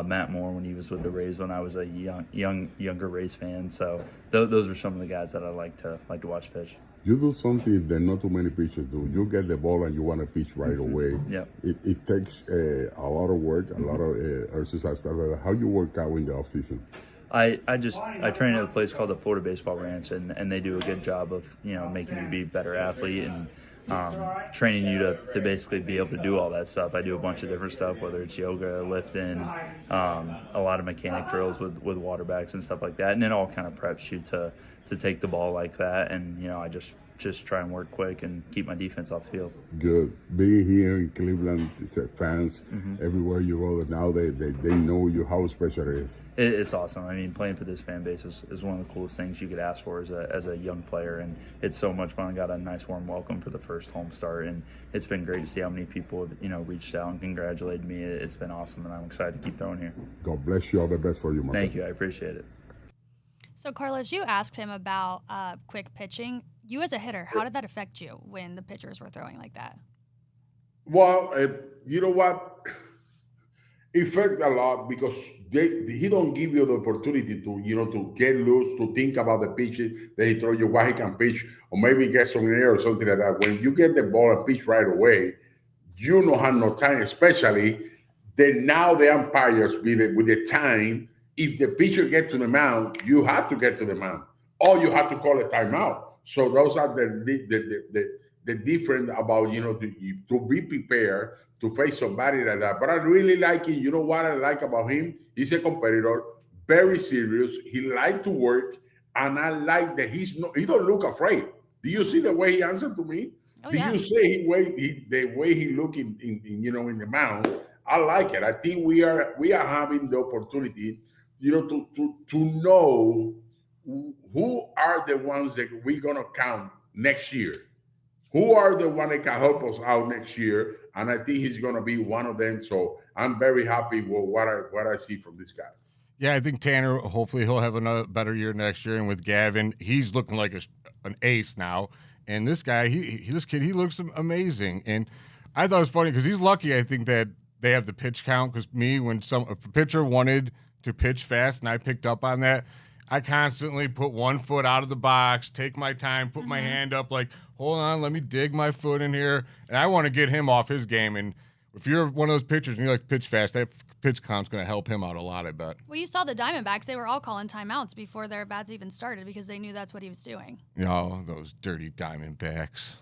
Matt Moore when he was with the Rays when I was a younger Rays fan. So those are some of the guys that I like to watch pitch. You do something that not too many pitchers do. You get the ball and you want to pitch right away. Yep. It takes a lot of work, a lot of exercise. How you work out in the off season? I train at a place called the Florida Baseball Ranch, and they do a good job of making you be a better athlete and training you to basically be able to do all that stuff. I do a bunch of different stuff, whether it's yoga, lifting, a lot of mechanic drills with water bags and stuff like that, and it all kind of preps you to take the ball like that. And I just try and work quick and keep my defense off the field. Good. Being here in Cleveland, fans everywhere you go, now they know you, how special it is. It's awesome. I mean, playing for this fan base is one of the coolest things you could ask for as a young player, and it's so much fun. I got a nice warm welcome for the first home start, and it's been great to see how many people have reached out and congratulated me. It's been awesome, and I'm excited to keep throwing here. God bless you. All the best for you, my friend. Thank you. I appreciate it. So, Carlos, you asked him about quick pitching. You as a hitter, how did that affect you when the pitchers were throwing like that? Well, you know what? It affects a lot because he don't give you the opportunity to get loose, to think about the pitches that he throw you, what he can pitch, or maybe get some air or something like that. When you get the ball and pitch right away, you don't have no time, especially now the umpires with the time. If the pitcher gets to the mound, you have to get to the mound, or you have to call a timeout. So those are the difference about to be prepared to face somebody like that. But I really like him. You know what I like about him? He's a competitor, very serious. He like to work, and I like that he don't look afraid. Do you see the way he answered to me? Oh, Do yeah. you see the way he look in the mound? I like it. I think we are having the opportunity, to know who are the ones that we're gonna count next year. Who are the ones that can help us out next year? And I think he's gonna be one of them. So I'm very happy with what I see from this guy. Yeah, I think Tanner, hopefully he'll have another better year next year. And with Gavin, he's looking like an ace now. And this guy, this kid, he looks amazing. And I thought it was funny because he's lucky, I think, that they have the pitch count. Because when if a pitcher wanted to pitch fast and I picked up on that, I constantly put one foot out of the box, take my time, put my hand up, like, hold on, let me dig my foot in here. And I want to get him off his game. And if you're one of those pitchers and you like to pitch fast, that pitch count's going to help him out a lot, I bet. Well, you saw the Diamondbacks. They were all calling timeouts before their bats even started because they knew that's what he was doing. Those dirty Diamondbacks.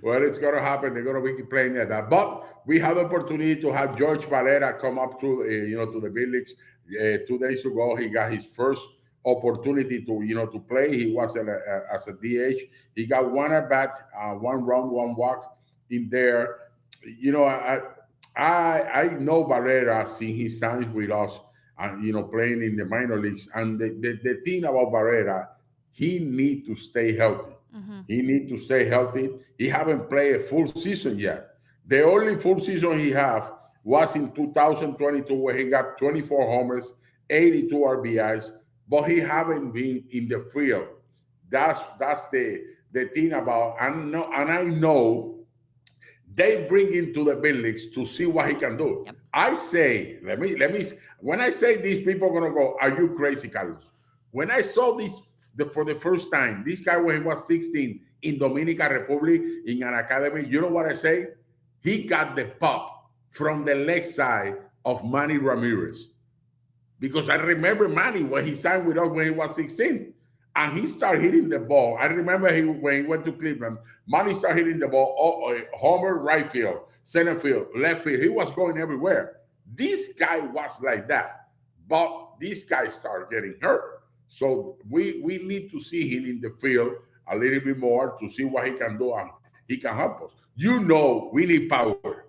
Well, it's going to happen. They're going to be playing at that. But we have the opportunity to have George Valera come up to the big leagues. 2 days ago, he got his first opportunity to play. He was as a DH. He got one at bat, one run, one walk in there. I know Barrera since his time with us, playing in the minor leagues. And the thing about Barrera, he need to stay healthy. He need to stay healthy. He haven't played a full season yet. The only full season he have was in 2022, where he got 24 homers, 82 RBIs. but he haven't been in the field. That's the thing about, and I know they bring him to the big leagues to see what he can do. Yep. I say, let me. When I say these people are gonna go, are you crazy, Carlos? When I saw this for the first time, this guy when he was 16 in Dominican Republic in an academy, you know what I say? He got the pop from the left side of Manny Ramirez. Because I remember Manny when he signed with us when he was 16. And he started hitting the ball. I remember when he went to Cleveland, Manny started hitting the ball, homer, right field, center field, left field. He was going everywhere. This guy was like that. But this guy started getting hurt. So we need to see him in the field a little bit more to see what he can do, and he can help us. You know, we need power.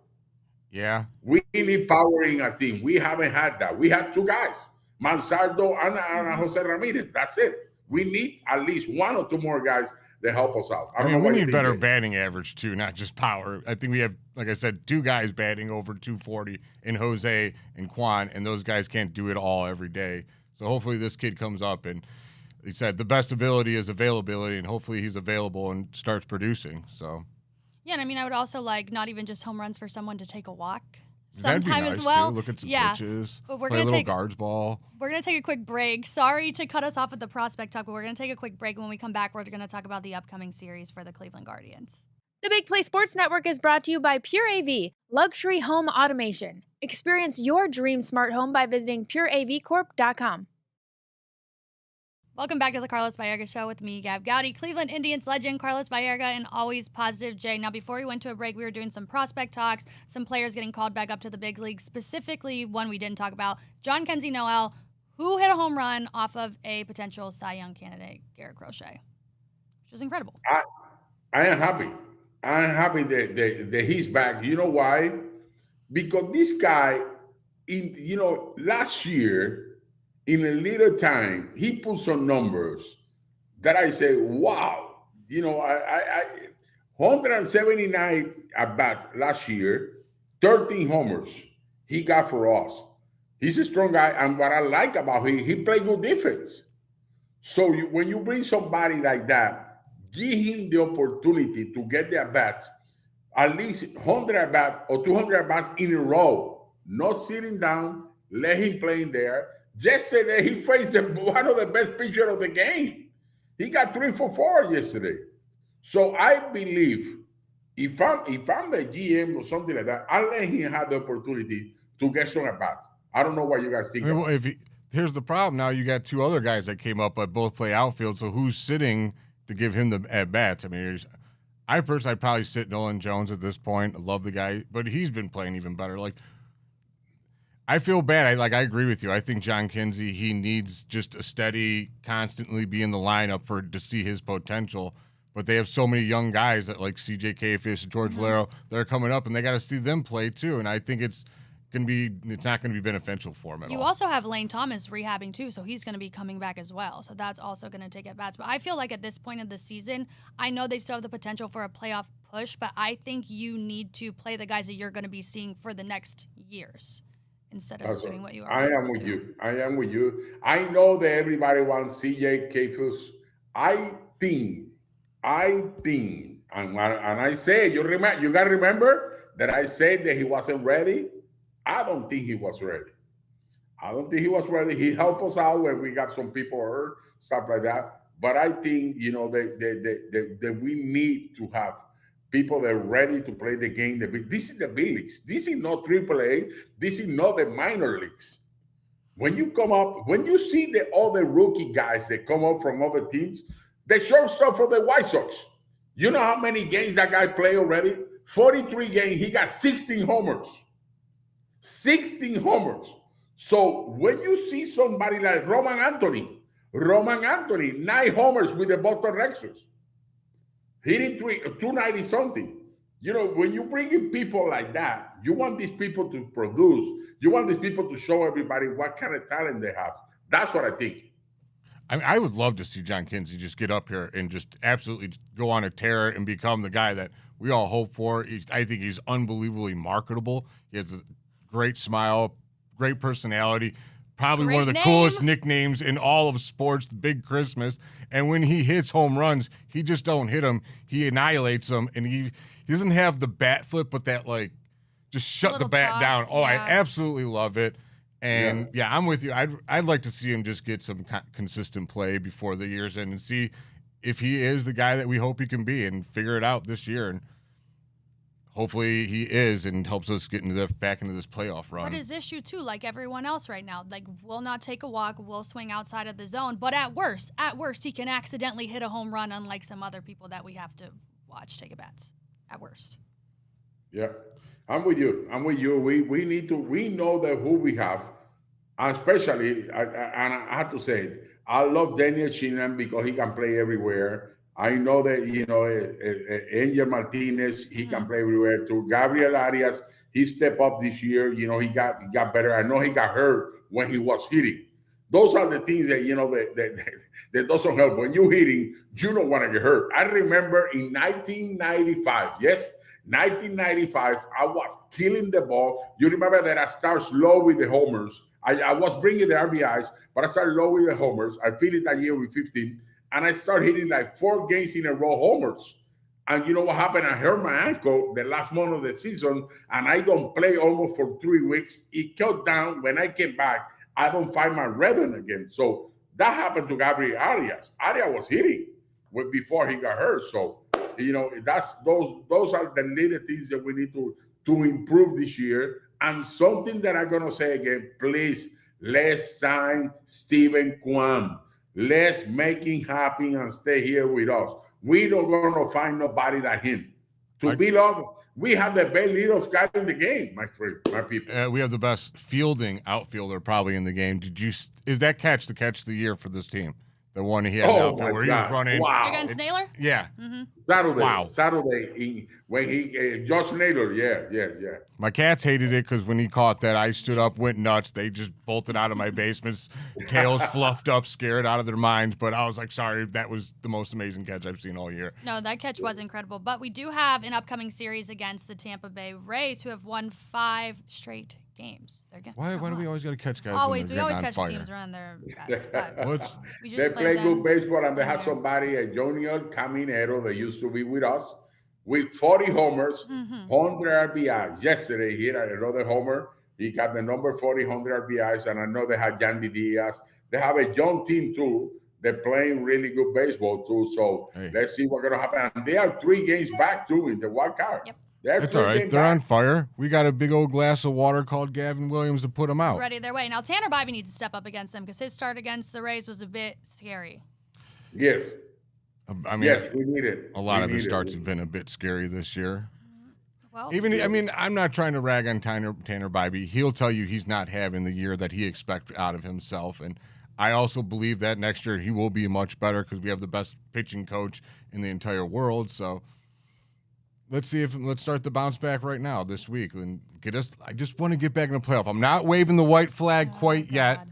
Yeah. We need power in our team. We haven't had that. We had two guys, Mansardo and Jose Ramirez. That's it. We need at least one or two more guys that help us out. I mean, we need better batting average too, not just power. I think we have, like I said, two guys batting over 240 in Jose and Quan, and those guys can't do it all every day. So hopefully this kid comes up, and he said the best ability is availability, and hopefully he's available and starts producing. So yeah, and I mean, I would also like not even just home runs for someone to take a walk that'd be sometime nice as well. Too. Look at some pitches. But we're play a gonna little take guards ball. We're gonna take a quick break. Sorry to cut us off with the prospect talk, but we're gonna take a quick break. When we come back, we're gonna talk about the upcoming series for the Cleveland Guardians. The Big Play Sports Network is brought to you by Pure AV, luxury home automation. Experience your dream smart home by visiting pureavcorp.com. Welcome back to the Carlos Baerga Show with me, Gab Gowdy, Cleveland Indians legend Carlos Baerga, and always positive Jay. Now, before we went to a break, we were doing some prospect talks, some players getting called back up to the big leagues, specifically one we didn't talk about, John Kenzie Noel, who hit a home run off of a potential Cy Young candidate, Garrett Crochet, which is incredible. I am happy. I'm happy that he's back. You know why? Because this guy, last year, in a little time, he put some numbers that I say, wow. I 179 at bat last year, 13 homers he got for us. He's a strong guy, and what I like about him, he plays good defense. So when you bring somebody like that, give him the opportunity to get the at-bats, at least 100 at-bats or 200 at-bats in a row, not sitting down, let him play in there. Yesterday, he faced one of the best pitchers of the game. He got 3 for 4 yesterday. So I believe if I'm the GM or something like that, I'll let him have the opportunity to get some at-bats. I don't know what you guys think. Here's the problem. Now you got two other guys that came up, but both play outfield. So who's sitting to give him the at-bats? I mean, I personally I'd probably sit Nolan Jones at this point. I love the guy, but he's been playing even better. Like, I feel bad. I agree with you. I think John Kenzie, he needs just a steady, constantly be in the lineup to see his potential. But they have so many young guys that like CJ Kfish and George Valero that are coming up, and they got to see them play too. And I think it's not going to be beneficial for him at all. You also have Lane Thomas rehabbing too, so he's going to be coming back as well. So that's also going to take at bats. But I feel like at this point of the season, I know they still have the potential for a playoff push, but I think you need to play the guys that you're going to be seeing for the next years, instead of doing what you are. I am with you. I know that everybody wants CJ Kfish. I think, and I say, you got to remember that I said that he wasn't ready. I don't think he was ready. He helped us out when we got some people hurt, stuff like that. But I think, that we need to have people that are ready to play the game. This is the big leagues. This is not AAA. This is not the minor leagues. When you see all the rookie guys that come up from other teams, the shortstop for the White Sox, you know how many games that guy played already? 43 games. He got 16 homers. 16 homers. So when you see somebody like Roman Anthony, 9 homers with the Boston Red Sox, hitting 290 something. When you bring in people like that, you want these people to produce. You want these people to show everybody what kind of talent they have. That's what I think. I would love to see John Kenzie just get up here and just absolutely go on a tear and become the guy that we all hope for. I think he's unbelievably marketable. He has a great smile, great personality, probably Great one of the name. coolest nicknames in all of sports, the Big Christmas. And when he hits home runs, he just don't hit them. He annihilates them, and he doesn't have the bat flip, but that, like, just shut the bat toss, down. Oh, I yeah. absolutely love it. And, yeah, I'm with you. I'd like to see him just get some consistent play before the year's end and see if he is the guy that we hope he can be and figure it out this year. And hopefully he is and helps us get back into this playoff run. But his issue, too, like everyone else right now, like, will not take a walk, will swing outside of the zone. But at worst, he can accidentally hit a home run, unlike some other people that we have to watch take at bats. At worst. Yeah, I'm with you. We need to. We know that who we have, and especially, and I have to say it. I love Daniel Sheehan because he can play everywhere. I know that Angel Martinez, he can play everywhere too. Gabriel Arias, he stepped up this year. He got better. I know he got hurt when he was hitting. Those are the things that that doesn't help. When you're hitting, you don't want to get hurt. I remember in 1995. Yes. 1995, I was killing the ball. You remember that I started slow with the homers. I was bringing the RBIs, but I started low with the homers. I finished that year with 15, and I started hitting like 4 games in a row homers. And you know what happened? I hurt my ankle the last month of the season, and I don't play almost for 3 weeks. It cut down. When I came back, I don't find my rhythm again. So that happened to Gabriel Arias. Arias was hitting before he got hurt. So that's those are the little things that we need to improve this year. And something that I'm gonna say again, please, let's sign Stephen Kwan. Let's make him happy and stay here with us. We don't gonna find nobody like him. To be loved, we have the best little guy in the game, my friend, my people. We have the best fielding outfielder probably in the game. Is that catch the catch of the year for this team? The one he had outfield where he was running. Wow. Against Naylor? Yeah. Mm-hmm. Saturday when he Josh Naylor. Yeah. My cats hated it because when he caught that, I stood up, went nuts. They just bolted out of my basement, tails fluffed up, scared out of their minds. But I was like, sorry, that was the most amazing catch I've seen all year. No, that catch was incredible. But we do have an upcoming series against the Tampa Bay Rays, who have won 5 straight games. Why do we always got to catch guys? We always catch teams around their best. They play good baseball, and they have somebody, a Junior Caminero, that used to be with us, with 40 homers, 100 RBIs. Yesterday, he hit another homer. He got the number 40, 100 RBIs, and I know they have Yandy Diaz. They have a young team, too. They're playing really good baseball, too. So let's see what's going to happen. And they are 3 games back, too, in the wild card. Yep. That's all right. They're on fire. We got a big old glass of water called Gavin Williams to put them out. Ready their way. Now, Tanner Bybee needs to step up against them because his start against the Rays was a bit scary. Yes. I mean, yes, we need it. A lot of his starts have been a bit scary this year. Well, I'm not trying to rag on Tanner Bybee. He'll tell you he's not having the year that he expects out of himself. And I also believe that next year he will be much better because we have the best pitching coach in the entire world. So let's start the bounce back right now this week and get us. I just want to get back in the playoff. I'm not waving the white flag quite yet.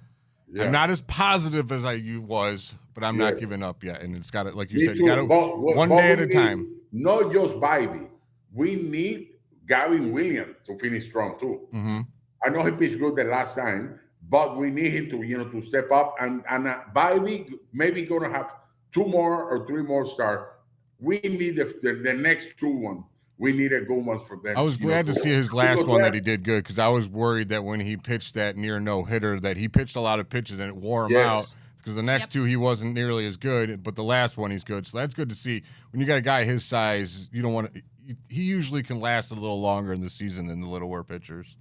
Yeah. I'm not as positive as I was, but I'm not giving up yet. And it's got to, like you said, you got to one day at a time. Not just Bybee. We need Gavin Williams to finish strong too. Mm-hmm. I know he pitched good the last time, but we need him to to step up. And Bybee maybe going to have 2 more or 3 more starts. We need the next 2 ones. We need a good one for them. I was glad to see his last one that he did good because I was worried that when he pitched that near no-hitter that he pitched a lot of pitches and it wore him out because the next 2 he wasn't nearly as good, but the last one he's good. So that's good to see. When you got a guy his size, you don't want to – he usually can last a little longer in the season than the littler pitchers.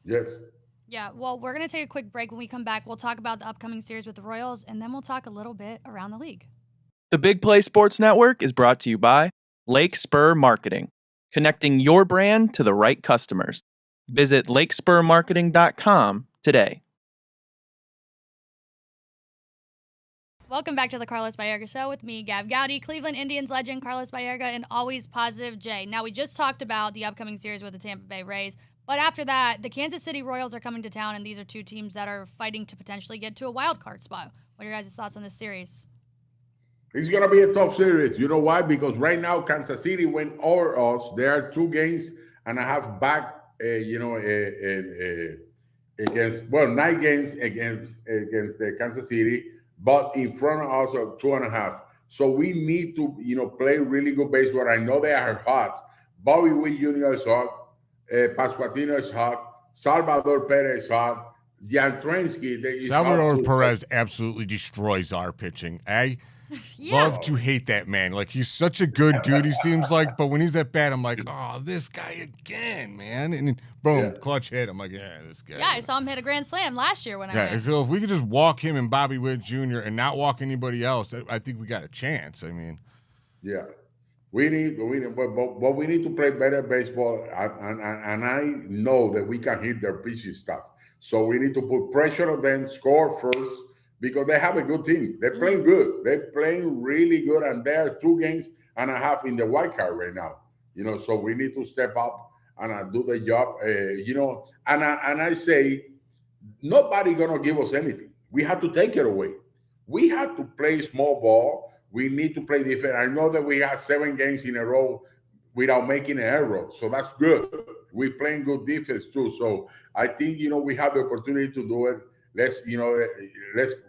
Yes. Yeah, well, we're going to take a quick break. When we come back, we'll talk about the upcoming series with the Royals, and then we'll talk a little bit around the league. The Big Play Sports Network is brought to you by Lake Spur Marketing, connecting your brand to the right customers. Visit lakespurmarketing.com today. Welcome back to the Carlos Baerga Show with me, Gav Gowdy, Cleveland Indians legend Carlos Baerga, and always positive Jay. Now, we just talked about the upcoming series with the Tampa Bay Rays, but after that, the Kansas City Royals are coming to town, and these are 2 teams that are fighting to potentially get to a wild card spot. What are your guys' thoughts on this series? It's going to be a tough series. You know why? Because right now, Kansas City went over us. There are 2 games and a half back, 9 games against the Kansas City, but in front of us of 2.5. So we need to, play really good baseball. I know they are hot. Bobby Witt Jr. is hot. Pascuatino is hot. Salvador Perez is hot. Jan Trensky. Salvador Perez absolutely destroys our pitching. I love to hate that man. Like, he's such a good dude, he seems like. But when he's at bat, I'm like, oh, this guy again, man. And boom, clutch hit. I'm like, yeah, this guy. Yeah, I saw him hit a grand slam last year when I went. If we could just walk him and Bobby Witt Jr. and not walk anybody else, I think we got a chance. I mean. Yeah. We need to play better baseball, and I know that we can hit their pitching stuff. So we need to put pressure on them, score first, because they have a good team. They're playing good. They're playing really good, and they're 2.5 games in the wild card right now. So we need to step up and do the job. And I say, nobody gonna give us anything. We have to take it away. We have to play small ball. We need to play defense. I know that we have 7 games in a row without making an error, so that's good. We're playing good defense too. So I think we have the opportunity to do it.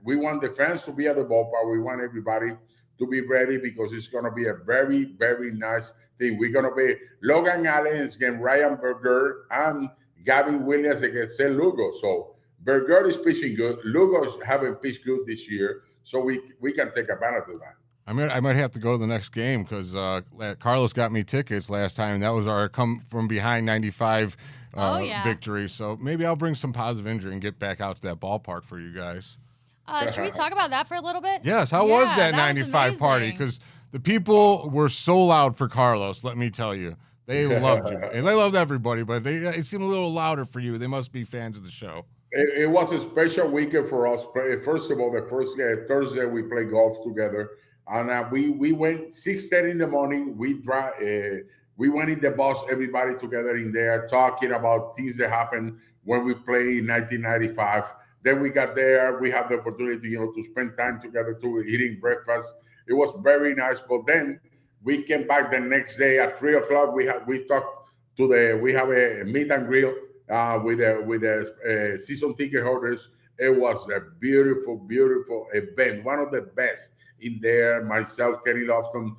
We want the fans to be at the ballpark. We want everybody to be ready because it's going to be a very, very nice thing. We're going to be Logan Allen against Ryan Berger and Gavin Williams against Seth Lugo. So Berger is pitching good. Lugo's haven't pitched good this year, so we can take advantage of that. I might have to go to the next game because Carlos got me tickets last time. That was our come from behind 95 victory. So maybe I'll bring some positive injury and get back out to that ballpark for you guys. Should we talk about that for a little bit? Yes. How was that 95 party? Because the people were so loud for Carlos, let me tell you. They loved you. And they loved everybody, but it seemed a little louder for you. They must be fans of the show. It was a special weekend for us. First of all, the first Thursday we played golf together. And we went 6:30 in the morning. We went in the bus, everybody together in there, talking about things that happened when we played in 1995. Then we got there. We had the opportunity, to spend time together, eating breakfast. It was very nice. But then we came back the next day at 3:00. We have a meet and grill with the season ticket holders. It was a beautiful, beautiful event. One of the best. In there, myself, Kenny Lofton,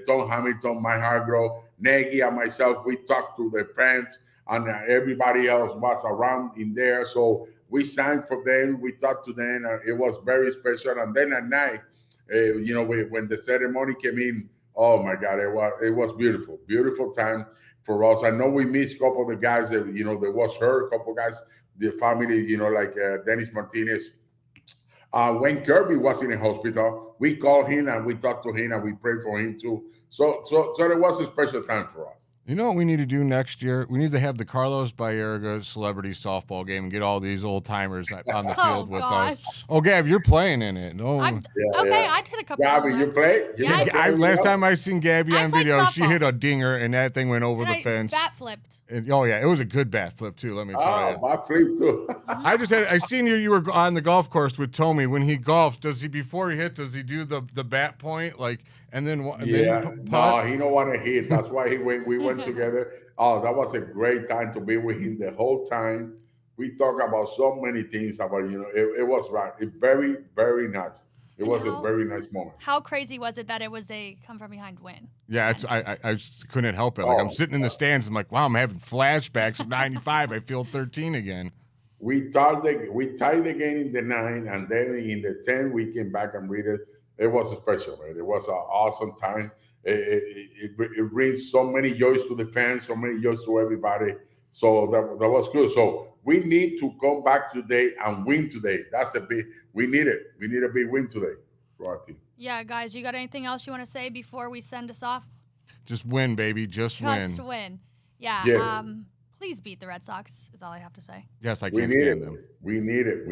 Tom Hamilton, Mike Hargrove, Nagy, and myself, we talked to the fans, and everybody else was around in there. So we sang for them, we talked to them, and it was very special. And then at night, when the ceremony came in, oh my God, it was beautiful, beautiful time for us. I know we missed a couple of the guys that there was hurt, a couple of guys, the family, like Dennis Martinez. When Kirby was in the hospital, we called him and we talked to him and we prayed for him too. So it was a special time for us. You know what we need to do next year? We need to have the Carlos Baerga celebrity softball game and get all these old timers on the field with us. Oh, Gab, you're playing in it. No, I did a couple. Gabby, you play? Last time I seen Gabby on video, she hit a dinger and that thing went over the fence. Bat flipped. Oh yeah, it was a good bat flip too. Let me tell you. Bat flip too. I seen you. You were on the golf course with Tommy. When he golfs, before he hits? Does he do the bat point and then? No, he don't want to hit. That's why we went together. Oh, that was a great time to be with him the whole time. We talked about so many things about it was right. Very, very nice. It was a very nice moment. How crazy was it that it was a come from behind win? Yeah, I just couldn't help it. I'm sitting in the stands. I'm like, wow, I'm having flashbacks of '95. I feel 13 again. We tied the game in the 9, and then in the 10 we came back and read it. It was special, man. It was an awesome time. It brings so many joys to the fans, so many joys to everybody. So that was good. So we need to come back today and win today. We need it. We need a big win today for our team. Yeah, guys, you got anything else you want to say before we send us off? Just win, baby. Just win. Just win. Yeah. Yes. Please beat the Red Sox is all I have to say. Yes, I can't stand them. We need it.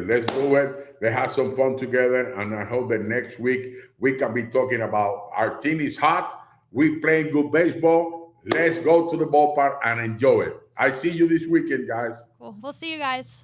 Let's do it. Let's have some fun together. And I hope that next week we can be talking about our team is hot. We playing good baseball. Let's go to the ballpark and enjoy it. I see you this weekend, guys. Cool. We'll see you guys.